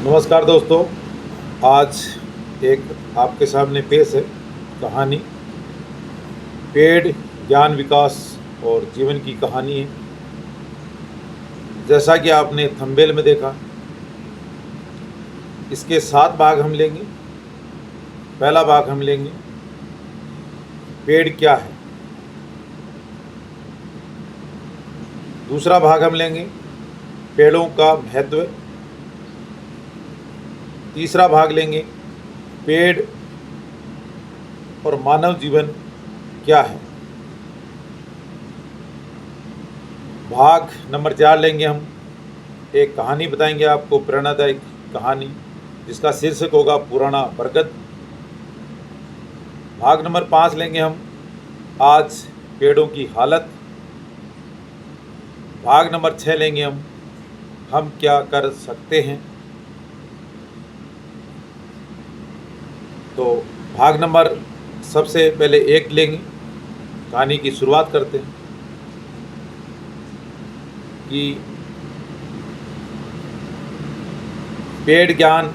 नमस्कार दोस्तों। आज एक आपके सामने पेश है कहानी। पेड़ ज्ञान विकास और जीवन की कहानी है। जैसा कि आपने थंबनेल में देखा, इसके 7 भाग हम लेंगे। पहला भाग हम लेंगे पेड़ क्या है। दूसरा भाग हम लेंगे पेड़ों का महत्व। तीसरा भाग लेंगे पेड़ और मानव जीवन क्या है। भाग नंबर 4 लेंगे हम, एक कहानी बताएंगे आपको, प्रेरणादायक कहानी जिसका शीर्षक होगा पुराना बरगद। भाग नंबर 5 लेंगे हम आज पेड़ों की हालत। भाग नंबर 6 लेंगे हम क्या कर सकते हैं। तो भाग नंबर सबसे पहले 1 लेंगे, कहानी की शुरुआत करते हैं कि पेड़ ज्ञान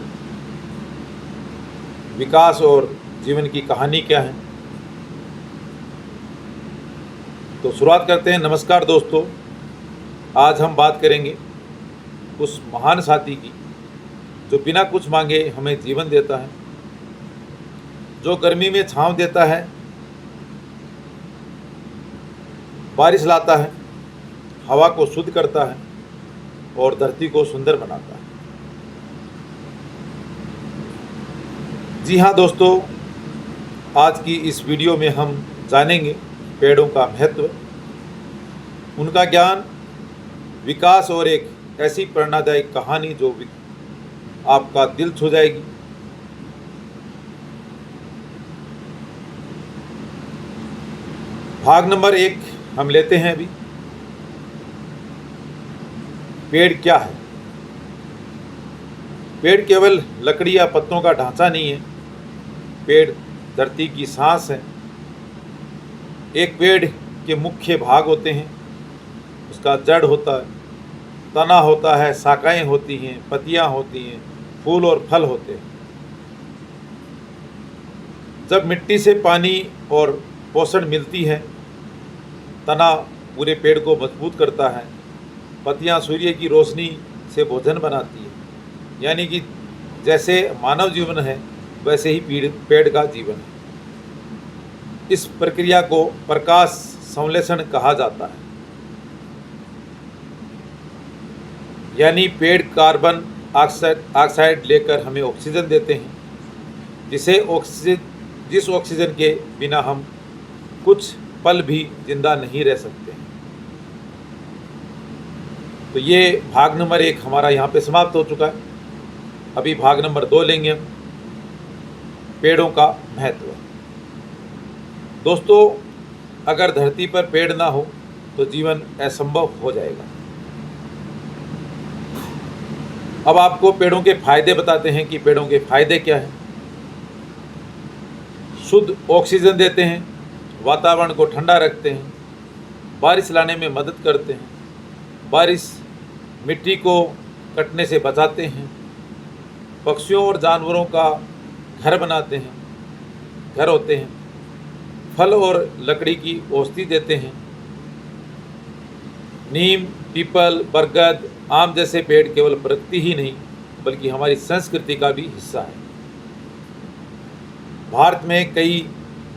विकास और जीवन की कहानी क्या है। तो शुरुआत करते हैं। नमस्कार दोस्तों, आज हम बात करेंगे उस महान साथी की जो बिना कुछ मांगे हमें जीवन देता है, जो गर्मी में छांव देता है, बारिश लाता है, हवा को शुद्ध करता है और धरती को सुंदर बनाता है। जी हाँ दोस्तों, आज की इस वीडियो में हम जानेंगे पेड़ों का महत्व, उनका ज्ञान विकास और एक ऐसी प्रेरणादायक कहानी जो आपका दिल छू जाएगी। भाग नंबर 1 हम लेते हैं अभी। पेड़ क्या है। पेड़ केवल लकड़ी या पत्तों का ढांचा नहीं है, पेड़ धरती की सांस है। एक पेड़ के मुख्य भाग होते हैं, उसका जड़ होता है, तना होता है, शाखाएं होती हैं, पत्तियां होती हैं, फूल और फल होते हैं। जब मिट्टी से पानी और पोषण मिलती है, तना पूरे पेड़ को मजबूत करता है, पत्तियां सूर्य की रोशनी से भोजन बनाती है। यानी कि जैसे मानव जीवन है वैसे ही पेड़ का जीवन है। इस प्रक्रिया को प्रकाश संश्लेषण कहा जाता है। यानी पेड़ कार्बन ऑक्साइड लेकर हमें ऑक्सीजन देते हैं, जिस ऑक्सीजन के बिना हम कुछ पल भी जिंदा नहीं रह सकते। तो ये भाग नंबर 1 हमारा यहाँ पे समाप्त हो चुका है। अभी भाग नंबर 2 लेंगे हम, पेड़ों का महत्व। दोस्तों, अगर धरती पर पेड़ ना हो तो जीवन असंभव हो जाएगा। अब आपको पेड़ों के फायदे बताते हैं कि पेड़ों के फायदे क्या हैं। शुद्ध ऑक्सीजन देते हैं, वातावरण को ठंडा रखते हैं, बारिश लाने में मदद करते हैं, बारिश मिट्टी को कटने से बचाते हैं, पक्षियों और जानवरों का घर बनाते हैं, घर होते हैं, फल और लकड़ी की औषधि देते हैं। नीम, पीपल, बरगद, आम जैसे पेड़ केवल प्रकृति ही नहीं बल्कि हमारी संस्कृति का भी हिस्सा है। भारत में कई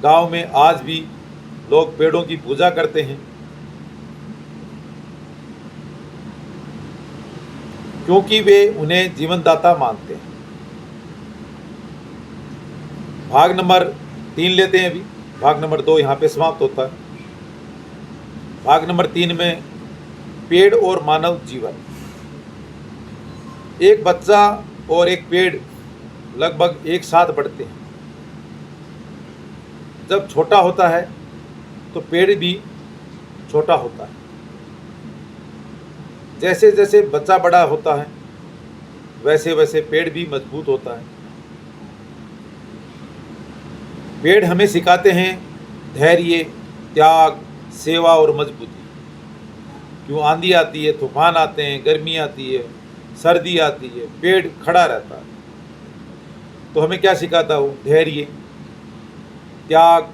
गांव में आज भी लोग पेड़ों की पूजा करते हैं, क्योंकि वे उन्हें जीवनदाता मानते हैं। भाग नंबर 3 लेते हैं अभी। भाग नंबर 2 यहाँ पे समाप्त होता है। भाग नंबर 3 में पेड़ और मानव जीवन। एक बच्चा और एक पेड़ लगभग एक साथ बढ़ते हैं। जब छोटा होता है तो पेड़ भी छोटा होता है। जैसे जैसे बच्चा बड़ा होता है वैसे वैसे पेड़ भी मजबूत होता है। पेड़ हमें सिखाते हैं धैर्य, त्याग, सेवा और मजबूती। क्यों आंधी आती है, तूफान आते हैं, गर्मी आती है, सर्दी आती है, पेड़ खड़ा रहता है। तो हमें क्या सिखाता हो? धैर्य, त्याग,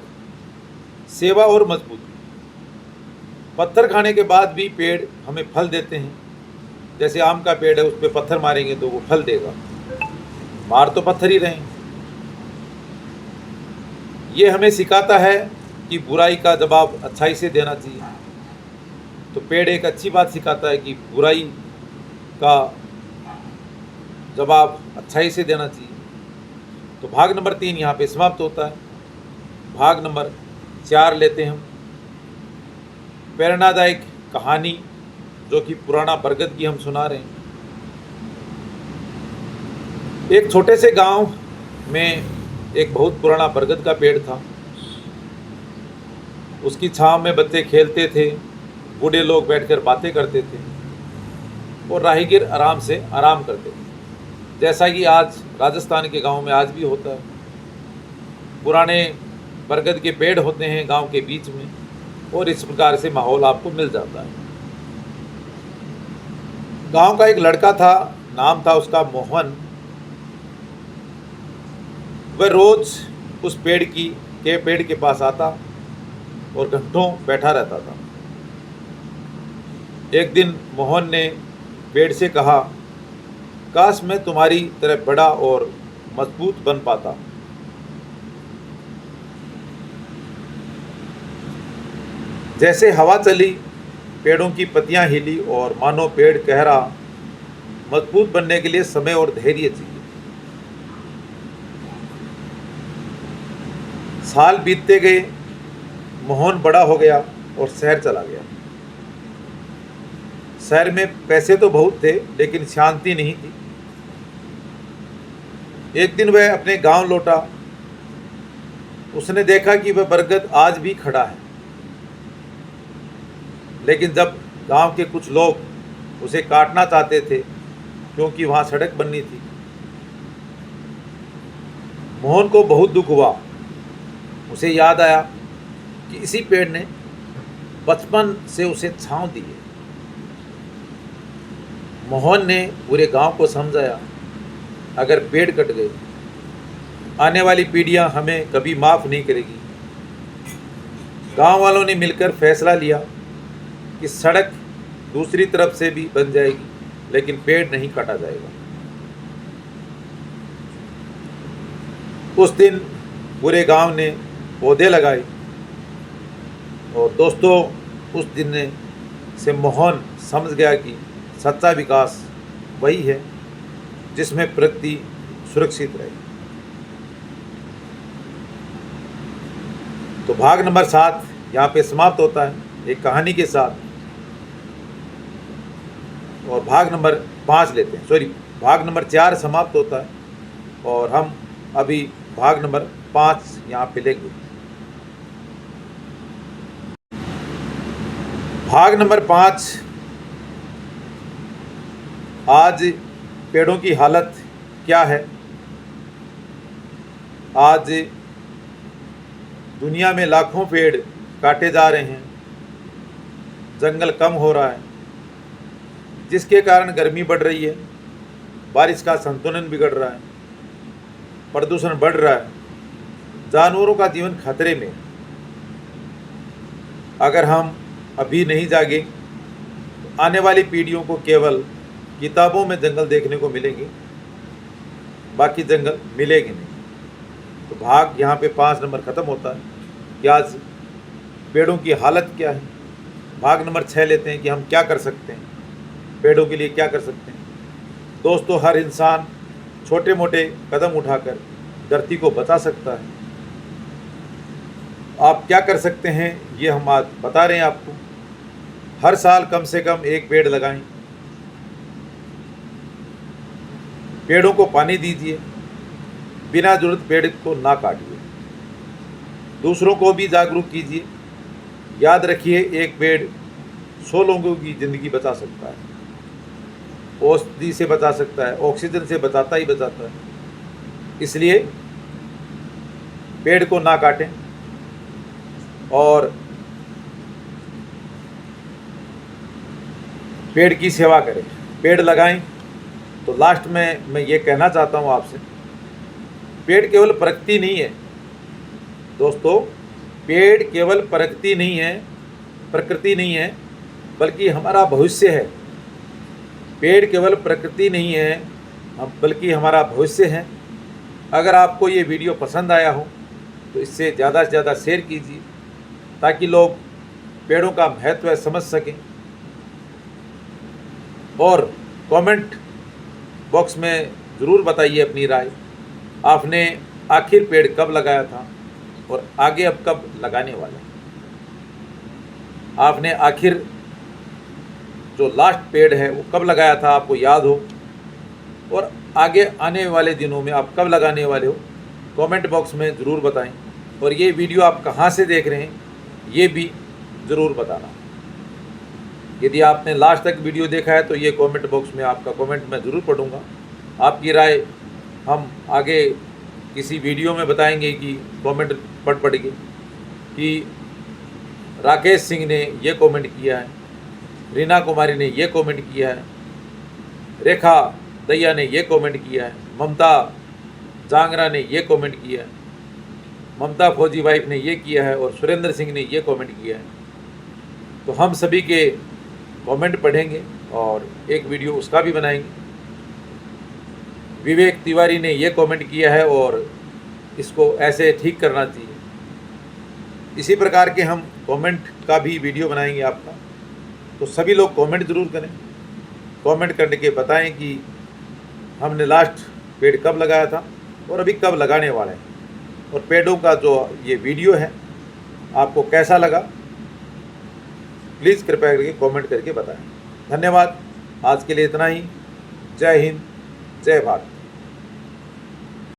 सेवा और मजबूती। पत्थर खाने के बाद भी पेड़ हमें फल देते हैं। जैसे आम का पेड़ है, उस पर पत्थर मारेंगे तो वो फल देगा, मार तो पत्थर ही रहें। ये हमें सिखाता है कि बुराई का जवाब अच्छाई से देना चाहिए। तो पेड़ एक अच्छी बात सिखाता है कि बुराई का जवाब अच्छाई से देना चाहिए। तो भाग नंबर 3 यहाँ पे समाप्त होता है। भाग नंबर 4 लेते हैं हम। प्रेरणादायक कहानी जो कि पुराना बरगद की हम सुना रहे हैं। एक छोटे से गांव में एक बहुत पुराना बरगद का पेड़ था। उसकी छांव में बच्चे खेलते थे, बूढ़े लोग बैठकर बातें करते थे और राहगीर आराम से आराम करते थे, जैसा कि आज राजस्थान के गांव में आज भी होता है। पुराने बरगद के पेड़ होते हैं गांव के बीच में और इस प्रकार से माहौल आपको मिल जाता है। गांव का एक लड़का था, नाम था उसका मोहन। वह रोज उस पेड़ के पास आता और घंटों बैठा रहता था। एक दिन मोहन ने पेड़ से कहा, काश मैं तुम्हारी तरह बड़ा और मजबूत बन पाता। जैसे हवा चली, पेड़ों की पत्तियां हिली और मानो पेड़ कह रहा, मजबूत बनने के लिए समय और धैर्य चाहिए। साल बीतते गए, मोहन बड़ा हो गया और शहर चला गया। शहर में पैसे तो बहुत थे लेकिन शांति नहीं थी। एक दिन वह अपने गांव लौटा। उसने देखा कि वह बरगद आज भी खड़ा है, लेकिन जब गांव के कुछ लोग उसे काटना चाहते थे क्योंकि वहां सड़क बननी थी, मोहन को बहुत दुख हुआ। उसे याद आया कि इसी पेड़ ने बचपन से उसे छांव दी है। मोहन ने पूरे गांव को समझाया, अगर पेड़ कट गए, आने वाली पीढ़ियां हमें कभी माफ नहीं करेगी। गांव वालों ने मिलकर फैसला लिया कि सड़क दूसरी तरफ से भी बन जाएगी, लेकिन पेड़ नहीं काटा जाएगा। उस दिन पूरे गांव ने पौधे लगाए और दोस्तों, उस दिन से मोहन समझ गया कि सच्चा विकास वही है जिसमें प्रकृति सुरक्षित रहे। तो भाग नंबर 7 यहाँ पे समाप्त होता है एक कहानी के साथ। और भाग नंबर 5 लेते हैं, भाग नंबर 4 समाप्त होता है और हम अभी भाग नंबर 5 यहाँ पे लेंगे। भाग नंबर 5, आज पेड़ों की हालत क्या है। आज दुनिया में लाखों पेड़ काटे जा रहे हैं, जंगल कम हो रहा है, जिसके कारण गर्मी बढ़ रही है, बारिश का संतुलन बिगड़ रहा है, प्रदूषण बढ़ रहा है, जानवरों का जीवन खतरे में। अगर हम अभी नहीं जागे तो आने वाली पीढ़ियों को केवल किताबों में जंगल देखने को मिलेंगे, बाकी जंगल मिलेंगे नहीं। तो भाग यहाँ पे 5 नंबर ख़त्म होता है कि आज पेड़ों की हालत क्या है। भाग नंबर 6 लेते हैं कि हम क्या कर सकते हैं, पेड़ों के लिए क्या कर सकते हैं। दोस्तों, हर इंसान छोटे मोटे कदम उठाकर धरती को बचा सकता है। आप क्या कर सकते हैं ये हम आज बता रहे हैं आपको। हर साल कम से कम एक पेड़ लगाएं, पेड़ों को पानी दीजिए, बिना जरूरत पेड़ को ना काटिए, दूसरों को भी जागरूक कीजिए। याद रखिए, एक पेड़ 100 लोगों की ज़िंदगी बचा सकता है, औषधि से बचा सकता है, ऑक्सीजन से बचाता ही बचाता है। इसलिए पेड़ को ना काटें और पेड़ की सेवा करें, पेड़ लगाएं, तो लास्ट में मैं ये कहना चाहता हूँ आपसे, पेड़ केवल प्रकृति नहीं है दोस्तों, पेड़ केवल प्रकृति नहीं है बल्कि हमारा भविष्य है। पेड़ केवल प्रकृति नहीं है बल्कि हमारा भविष्य है। अगर आपको ये वीडियो पसंद आया हो तो इससे ज़्यादा से ज़्यादा शेयर कीजिए ताकि लोग पेड़ों का महत्व समझ सकें। और कमेंट बॉक्स में ज़रूर बताइए अपनी राय, आपने आखिर पेड़ कब लगाया था और आगे अब कब लगाने वाले हैं। आपने आखिर जो लास्ट पेड़ है वो कब लगाया था, आपको याद हो, और आगे आने वाले दिनों में आप कब लगाने वाले हो, कमेंट बॉक्स में ज़रूर बताएं। और ये वीडियो आप कहाँ से देख रहे हैं ये भी ज़रूर बताना। यदि आपने लास्ट तक वीडियो देखा है तो ये कमेंट बॉक्स में आपका कमेंट मैं ज़रूर पढ़ूंगा। आपकी राय हम आगे किसी वीडियो में बताएंगे कि कमेंट पढ़ के कि राकेश सिंह ने ये कमेंट किया है, रीना कुमारी ने ये कमेंट किया है, रेखा दैया ने ये कमेंट किया है, ममता जांगरा ने ये कमेंट किया है, ममता फौजी वाइफ ने ये किया है और सुरेंद्र सिंह ने ये कमेंट किया है। तो हम सभी के कमेंट पढ़ेंगे और एक वीडियो उसका भी बनाएंगे। विवेक तिवारी ने ये कमेंट किया है और इसको ऐसे ठीक करना चाहिए। इसी प्रकार के हम कमेंट का भी वीडियो बनाएंगे आपका, तो सभी लोग कमेंट ज़रूर करें। कमेंट करने के बताएं कि हमने लास्ट पेड़ कब लगाया था और अभी कब लगाने वाले हैं, और पेड़ों का जो ये वीडियो है आपको कैसा लगा, प्लीज़ कृपया करके कमेंट करके बताएं। धन्यवाद। आज के लिए इतना ही। जय हिंद, जय भारत।